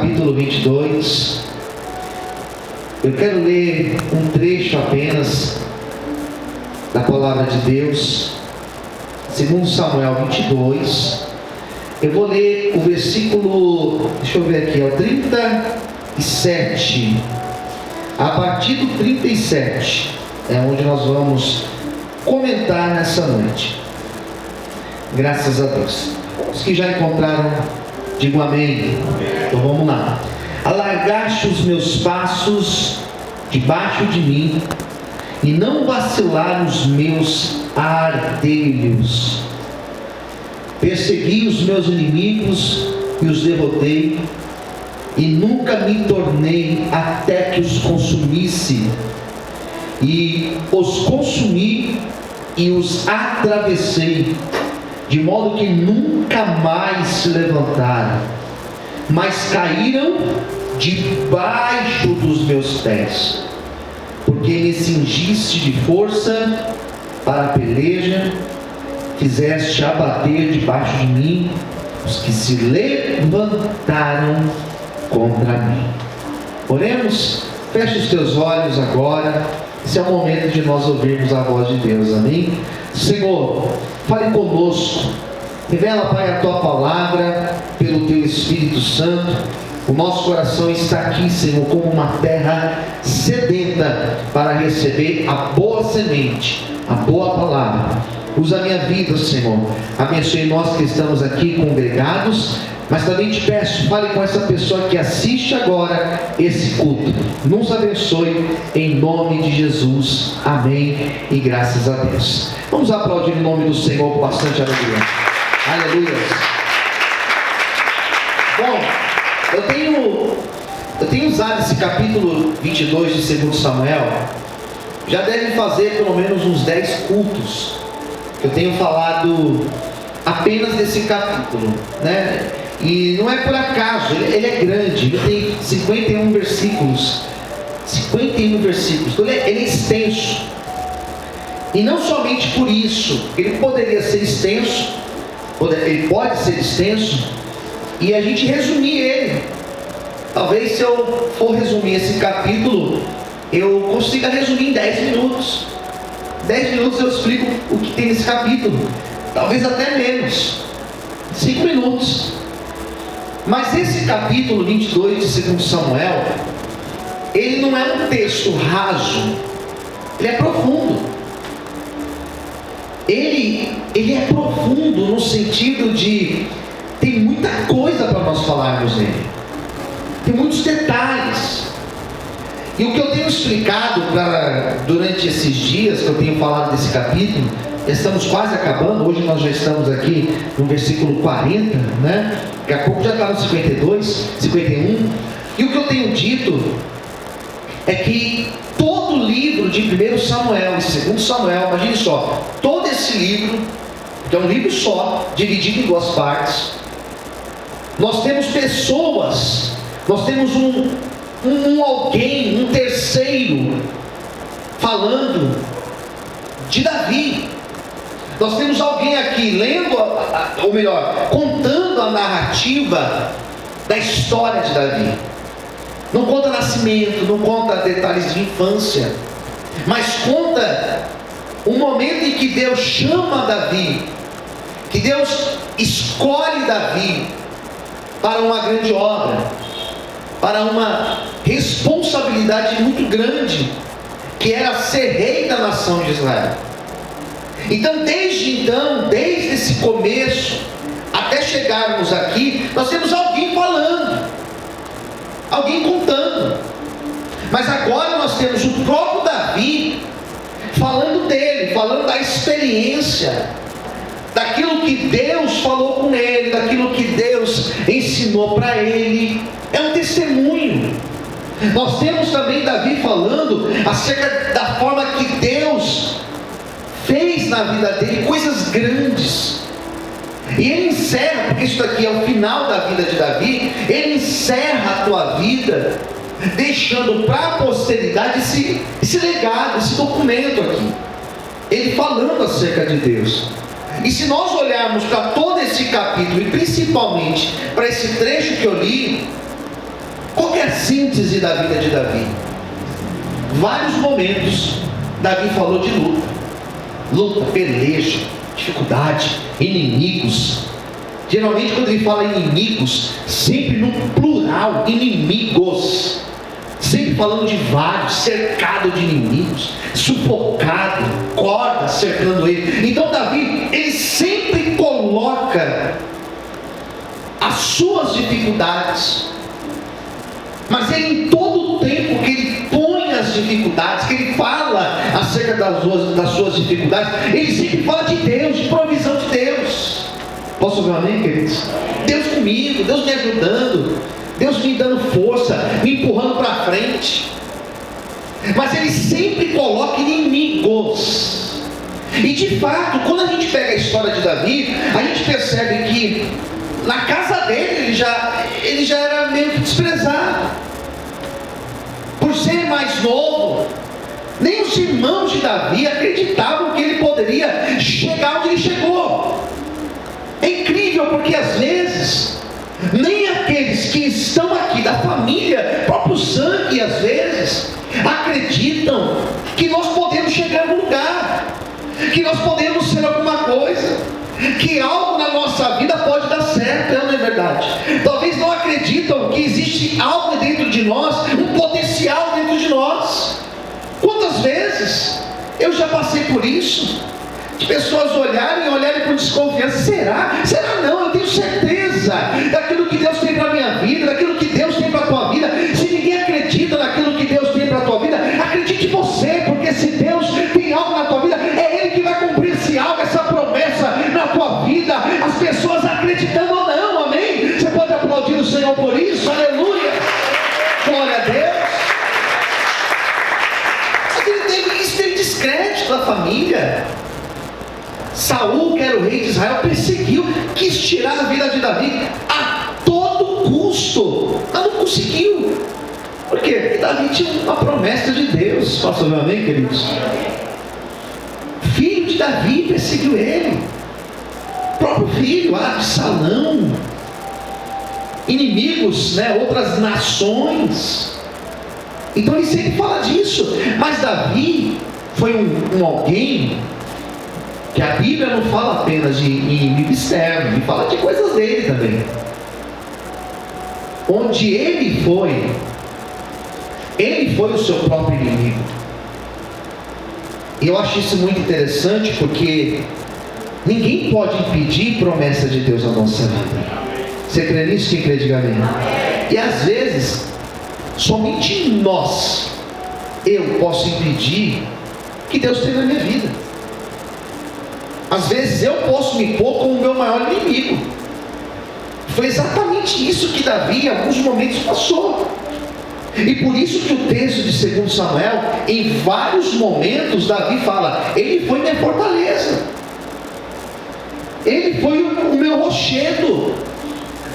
capítulo 22. Eu quero ler um trecho apenas da palavra de Deus, 2 Samuel 22. Eu vou ler o versículo, deixa eu ver aqui, é o 37. A partir do 37 é onde nós vamos comentar nessa noite. Graças a Deus. Os que já encontraram, digam amém. Então vamos lá. Alargaste os meus passos debaixo de mim, e não vacilaram os meus ardelhos. Persegui os meus inimigos e os derrotei, e nunca me tornei até que os consumisse. E os consumi e os atravessei, de modo que nunca mais se levantaram, mas caíram debaixo dos meus pés. Porque me cingiste de força para a peleja, fizeste abater debaixo de mim os que se levantaram contra mim. Oremos. Feche os teus olhos agora. Esse é o momento de nós ouvirmos a voz de Deus, amém? Senhor, fale conosco. Revela, Pai, a tua palavra pelo teu Espírito Santo. O nosso coração está aqui, Senhor, como uma terra sedenta para receber a boa semente, a boa palavra. Usa a minha vida, Senhor. Abençoe nós que estamos aqui congregados, mas também te peço, fale com essa pessoa que assiste agora esse culto. Nos abençoe em nome de Jesus. Amém e graças a Deus. Vamos aplaudir o nome do Senhor com bastante alegria. Aleluia. Bom, eu tenho usado esse capítulo 22 de 2 Samuel. Já deve fazer pelo menos uns 10 cultos que eu tenho falado apenas desse capítulo, né? E não é por acaso, ele é grande, ele tem 51 versículos. 51 versículos, então ele é extenso. E não somente por isso, ele poderia ser extenso, ele pode ser extenso, e a gente resumir ele. Talvez se eu for resumir esse capítulo, eu consiga resumir em 10 minutos. 10 minutos eu explico o que tem nesse capítulo. Talvez até menos. 5 minutos. Mas esse capítulo 22 de 2 Samuel, ele não é um texto raso. Ele é profundo. Ele é profundo no sentido de tem muita coisa para nós falarmos nele. Tem muitos detalhes. E o que eu tenho explicado durante esses dias que eu tenho falado desse capítulo, estamos quase acabando. Hoje nós já estamos aqui no versículo 40, né? Daqui a pouco já está no 52, 51. E o que eu tenho dito é que todo o livro de 1 Samuel e 2 Samuel, imagine só, todo esse livro, que é um livro só, dividido em 2 partes, nós temos pessoas, nós temos alguém, um terceiro, falando de Davi. Nós temos alguém aqui lendo, ou melhor, contando a narrativa da história de Davi. Não conta nascimento, não conta detalhes de infância, mas conta um momento em que Deus chama Davi, que Deus escolhe Davi para uma grande obra, para uma responsabilidade muito grande, que era ser rei da nação de Israel. Então, desde esse começo, até chegarmos aqui, nós temos alguém falando, alguém contando. Mas agora nós temos o próprio Davi falando dele, falando da experiência, daquilo que Deus falou com ele, daquilo que Deus ensinou para ele. É um testemunho. Nós temos também Davi falando acerca da forma que Deus fez na vida dele coisas grandes. E ele encerra, porque isso daqui é o final da vida de Davi, ele encerra a tua vida deixando para a posteridade esse legado, esse documento aqui, ele falando acerca de Deus. E se nós olharmos para todo esse capítulo, e principalmente para esse trecho que eu li, síntese da vida de Davi. Vários momentos Davi falou de luta, peleja, dificuldade, inimigos. Geralmente quando ele fala inimigos, sempre no plural, inimigos, sempre falando de vários, cercado de inimigos, sufocado, corda cercando ele. Então Davi, ele sempre coloca as suas dificuldades, mas ele, em todo o tempo que ele põe as dificuldades, que ele fala acerca das suas dificuldades, ele sempre fala de Deus, de provisão de Deus. Posso ouvir um amém, queridos? Deus comigo, Deus me ajudando, Deus me dando força, me empurrando para frente. Mas ele sempre coloca inimigos. E de fato, quando a gente pega a história de Davi, a gente percebe que na casa dele ele já era meio que desprezado. Por ser mais novo, nem os irmãos de Davi acreditavam que ele poderia chegar onde ele chegou. É incrível, porque às vezes nem aqueles que estão aqui da família, próprio sangue, às vezes acreditam que nós podemos chegar em algum lugar, que nós podemos ser alguma coisa, que algo na nossa vida pode dar certo, não é verdade? Talvez não acreditam que existe algo dentro de nós, um potencial dentro de nós. Quantas vezes eu já passei por isso, de pessoas olharem com desconfiança. Será não, eu tenho certeza daquilo que Deus tem para a minha vida, daquilo que Deus tem para a tua vida. Se ninguém acredita naquilo que Deus tem para a tua vida, acredite você, porque se Deus tem algo na tua vida, é Ele que vai cumprir esse algo, essa promessa na tua vida, as pessoas acreditando ou não, amém? Você pode aplaudir o Senhor por isso, aleluia, glória a Deus. Isso teve descrédito da família. Saul, que era o rei de Israel, perseguiu, quis tirar a vida de Davi a todo custo, mas não conseguiu. Por quê? Porque Davi tinha uma promessa de Deus. Posso ouvir amém, queridos? Filho de Davi perseguiu ele, próprio filho, Absalão, inimigos, outras nações. Então ele sempre fala disso. Mas Davi foi um alguém que a Bíblia não fala apenas de inimigo externo, ele fala de coisas dele também. Onde ele foi o seu próprio inimigo. E eu acho isso muito interessante, porque ninguém pode impedir promessa de Deus na nossa vida. Você crê nisso? Quem crê, diga amém. E às vezes, somente eu posso impedir que Deus tenha na minha vida. Às vezes eu posso me pôr como o meu maior inimigo. Foi exatamente isso que Davi em alguns momentos passou. E por isso que o texto de 2 Samuel, em vários momentos, Davi fala: ele foi minha fortaleza, ele foi o meu rochedo.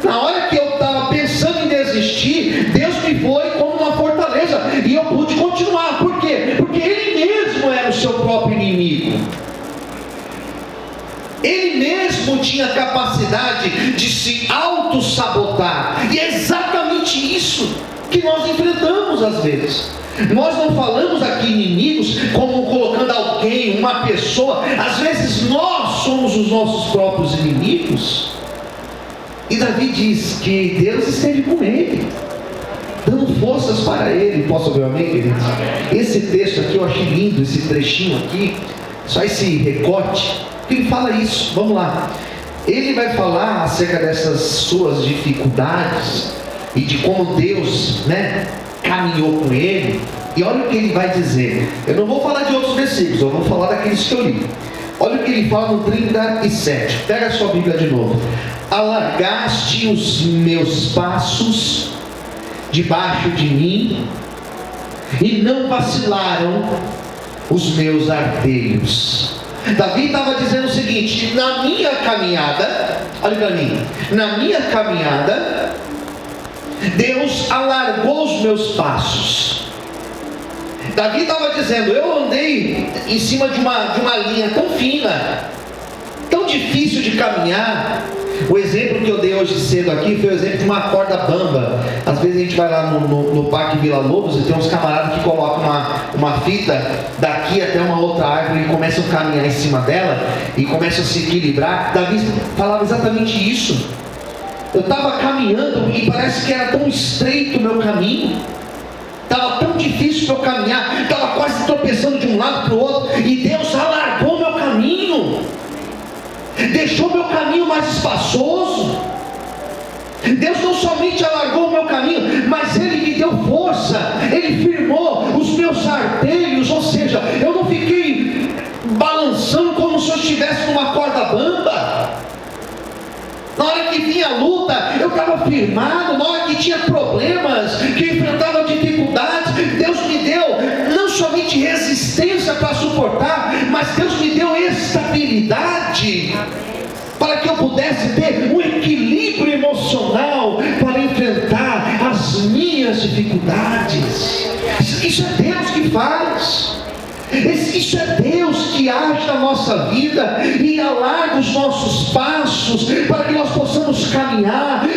Na hora que eu estava pensando em desistir, Deus me foi como uma fortaleza, e eu pude continuar. Por quê? Porque ele mesmo era o seu próprio inimigo. Ele mesmo tinha capacidade de se auto-sabotar. E é exatamente isso que nós enfrentamos às vezes. Nós não falamos aqui inimigos como colocando alguém, uma pessoa. Às vezes nós somos os nossos próprios inimigos. E Davi diz que Deus esteve com ele, dando forças para ele. Posso ouvir amém, queridos? Esse texto aqui eu achei lindo, esse trechinho aqui, só esse recorte, ele fala isso. Vamos lá. Ele vai falar acerca dessas suas dificuldades e de como Deus, caminhou com ele. E olha o que ele vai dizer. Eu não vou falar de outros versículos, eu vou falar daqueles que eu li. Olha o que ele fala no 37. Pega a sua Bíblia de novo. Alargaste os meus passos debaixo de mim, e não vacilaram os meus artelhos. Davi estava dizendo o seguinte: na minha caminhada, olha para mim, na minha caminhada, Deus alargou os meus passos. Davi estava dizendo: eu andei em cima de uma linha tão fina, tão difícil de caminhar, O exemplo que eu dei hoje cedo aqui foi o exemplo de uma corda bamba. Às vezes a gente vai lá no Parque Vila Lobos e tem uns camaradas que colocam uma fita daqui até uma outra árvore e começam a caminhar em cima dela e começam a se equilibrar. Davi falava exatamente isso. Eu estava caminhando e parece que era tão estreito o meu caminho, estava tão difícil para eu caminhar, estava quase tropeçando de um lado para o outro, e Deus alargou meu caminho, deixou meu caminho mais espaçoso. Deus não somente alargou o meu caminho, mas Ele me deu força, Ele firmou os meus artelhos, ou seja, eu não fiquei balançando como se eu estivesse numa corda bamba. Na hora que vinha a luta, eu estava firmado. Na hora que tinha problemas, que enfrentava dificuldades, Deus me deu não somente resistência para suportar, mas Deus me deu estabilidade para que eu pudesse ter um equilíbrio emocional para enfrentar as minhas dificuldades. Isso é Deus que faz. Isso é Deus que age na nossa vida e alarga os nossos passos para que nós possamos caminhar,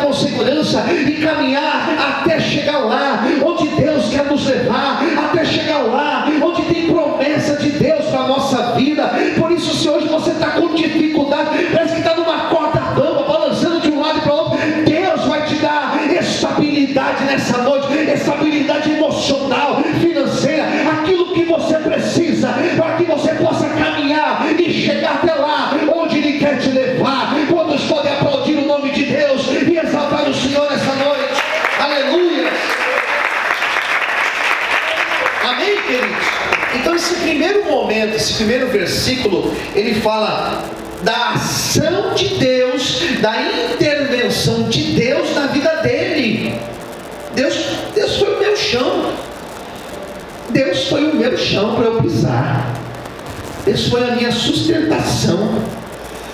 com segurança e caminhar até chegar lá onde Deus quer nos levar, até chegar lá onde tem promessa de Deus para a nossa vida. Por isso, se hoje você está com dificuldade, parece que está numa corda bamba, balançando de um lado para o outro, Deus vai te dar estabilidade nessa noite, estabilidade emocional, financeira, aquilo que você precisa para que você possa caminhar e chegar até lá onde Ele quer te levar. Quantos podem aplaudir o nome de Deus e exaltar o Senhor essa noite? Aleluia! Amém, queridos? Então esse primeiro momento, esse primeiro versículo, ele fala da ação de Deus, da intervenção de Deus na vida dele. Deus foi o meu chão. Deus foi o meu chão para eu pisar. Deus foi a minha sustentação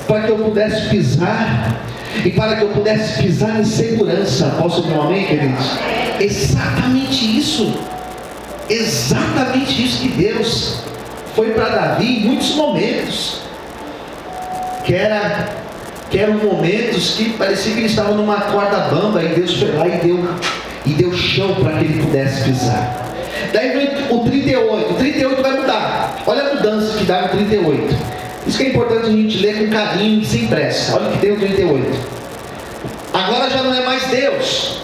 para que eu pudesse pisar e para que eu pudesse pisar em segurança. Posso ouvir um amém, queridos? Exatamente isso. Exatamente isso que Deus foi para Davi em muitos momentos. Que eram momentos que parecia que ele estava numa corda bamba e Deus foi lá e deu chão para que ele pudesse pisar. Daí vem o 38. O 38 vai mudar. Olha a mudança que dá no 38. Isso que é importante a gente ler com carinho e sem pressa. Olha o que tem o 38. Agora já não é mais Deus.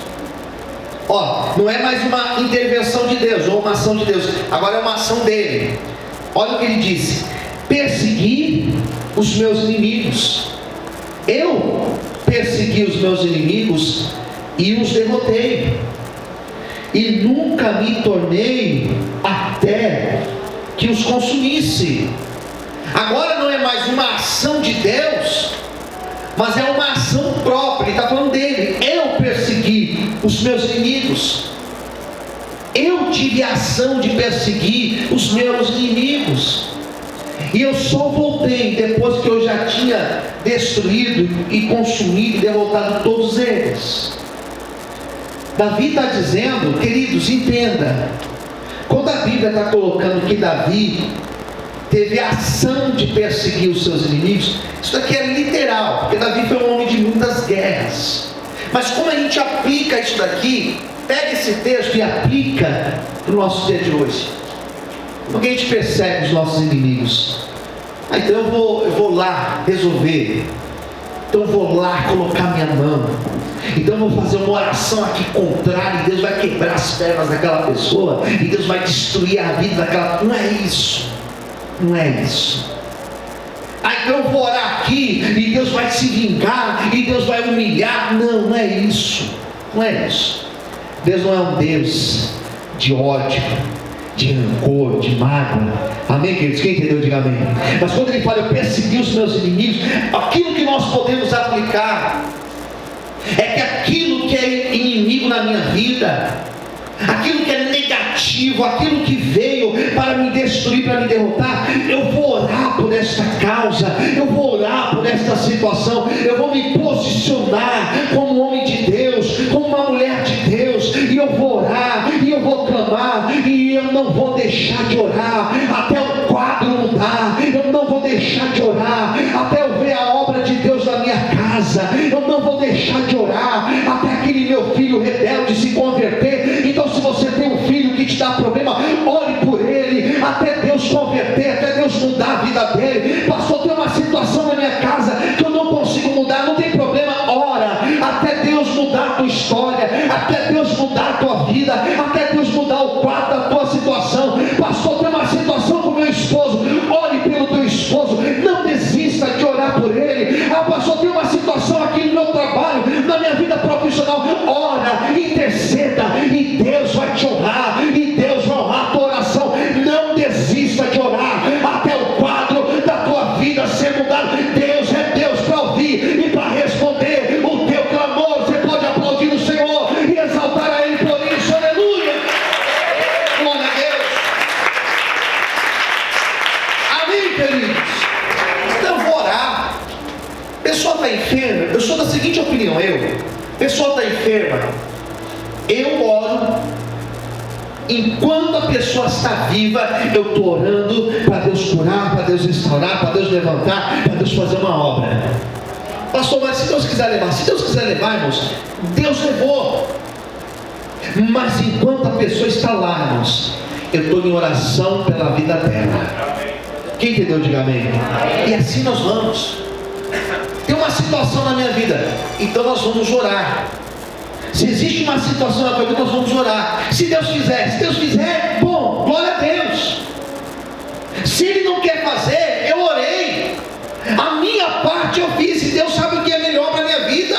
Não é mais uma intervenção de Deus ou uma ação de Deus. Agora é uma ação dele. Olha o que ele disse: persegui os meus inimigos. Eu persegui os meus inimigos e os derrotei, e nunca me tornei até que os consumisse. Agora não é mais uma ação de Deus, mas é uma ação própria. Ele está falando dele. Eu persegui os meus inimigos. Eu tive a ação de perseguir os meus inimigos. E eu só voltei depois que eu já tinha destruído e consumido e derrotado todos eles. Davi está dizendo, queridos, entenda, quando a Bíblia está colocando que Davi teve a ação de perseguir os seus inimigos, isso daqui é literal, porque Davi foi um homem de muitas guerras. Mas como a gente aplica isso daqui, pega esse texto e aplica para o nosso dia de hoje. Como que a gente persegue os nossos inimigos? Então eu vou lá resolver. Então eu vou lá colocar minha mão. Então eu vou fazer uma oração aqui contrária, e Deus vai quebrar as pernas daquela pessoa, e Deus vai destruir a vida daquela. Não é isso. Não é isso. Então eu vou orar aqui, e Deus vai se vingar, e Deus vai humilhar. Não, não é isso. Não é isso. Deus não é um Deus de ódio, de rancor, de mágoa. Amém, queridos? Quem entendeu, diga amém. Mas quando ele fala, eu persegui os meus inimigos, aquilo que nós podemos aplicar é que aquilo que é inimigo na minha vida, aquilo que é negativo, aquilo que veio para me destruir, para me derrotar, eu vou orar por esta causa, eu vou orar por esta situação, eu vou me posicionar como um homem de Deus, como uma mulher de Deus, e eu vou orar, e eu vou clamar, e eu não vou deixar de orar até o quadro mudar, eu não vou deixar de orar até eu ver a obra de Deus converter, até Deus mudar a vida dele. Pastor, tem uma situação na minha casa que eu não consigo mudar. Não tem problema, ora, até Deus mudar a tua história, até Deus mudar a tua vida, até Deus mudar o quadro da tua situação. Pastor, tem uma situação com o meu esposo, ore pelo teu esposo, não desista de orar por ele. Pastor, tem uma situação aqui no meu trabalho, na minha vida profissional, ora, interceda, e Deus vai te honrar, e Deus vai honrar a tua oração. Não desista de orar até o quadro da tua vida ser mudado. Deus é Deus para ouvir e para responder o teu clamor. Você pode aplaudir o Senhor e exaltar a Ele por isso. Aleluia! Glória a Deus! Amém, queridos? Então eu vou orar. A pessoa está enferma, eu sou da seguinte opinião, a pessoa está enferma, eu oro. Enquanto a pessoa está viva, eu estou orando para Deus curar, para Deus restaurar, para Deus levantar, para Deus fazer uma obra. Pastor, mas se Deus quiser levar, irmãos, Deus levou. Mas enquanto a pessoa está lá, irmãos, eu estou em oração pela vida dela. Quem entendeu, diga amém. E assim nós vamos. Tem uma situação na minha vida, então nós vamos orar. Se existe uma situação na tua vida, nós vamos orar. Se Deus fizer, bom, glória a Deus. Se Ele não quer fazer, eu orei. A minha parte eu fiz, e Deus sabe o que é melhor para a minha vida.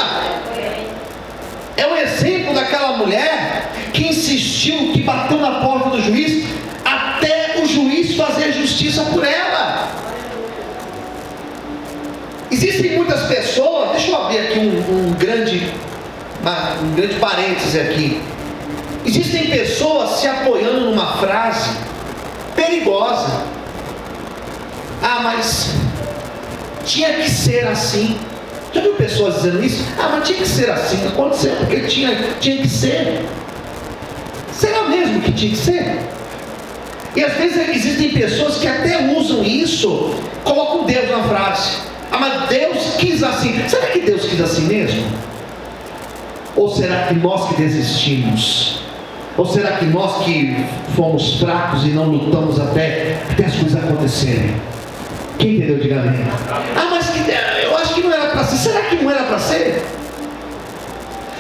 É um exemplo daquela mulher que insistiu, que bateu na porta do juiz, até o juiz fazer justiça por ela. Existem muitas pessoas, deixa eu abrir aqui um grande parêntese aqui. Existem pessoas se apoiando numa frase perigosa. Mas tinha que ser assim. Já viu pessoas dizendo isso? Mas tinha que ser assim. Aconteceu porque tinha que ser. Será mesmo que tinha que ser? E às vezes existem pessoas que até usam isso, colocam Deus na frase. Mas Deus quis assim. Será que Deus quis assim mesmo? Ou será que nós que desistimos? Ou será que nós que fomos fracos e não lutamos até as coisas acontecerem? Quem entendeu? Diga amém. Mas eu acho que não era para ser. Será que não era para ser?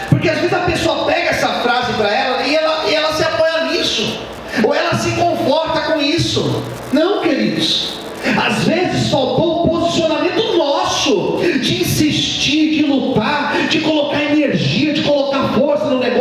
Porque às vezes a pessoa pega essa frase para ela e ela se apoia nisso, ou ela se conforta com isso. Não, queridos. Às vezes faltou o posicionamento nosso de insistir, de lutar, de colocar energia, de colocar força no negócio.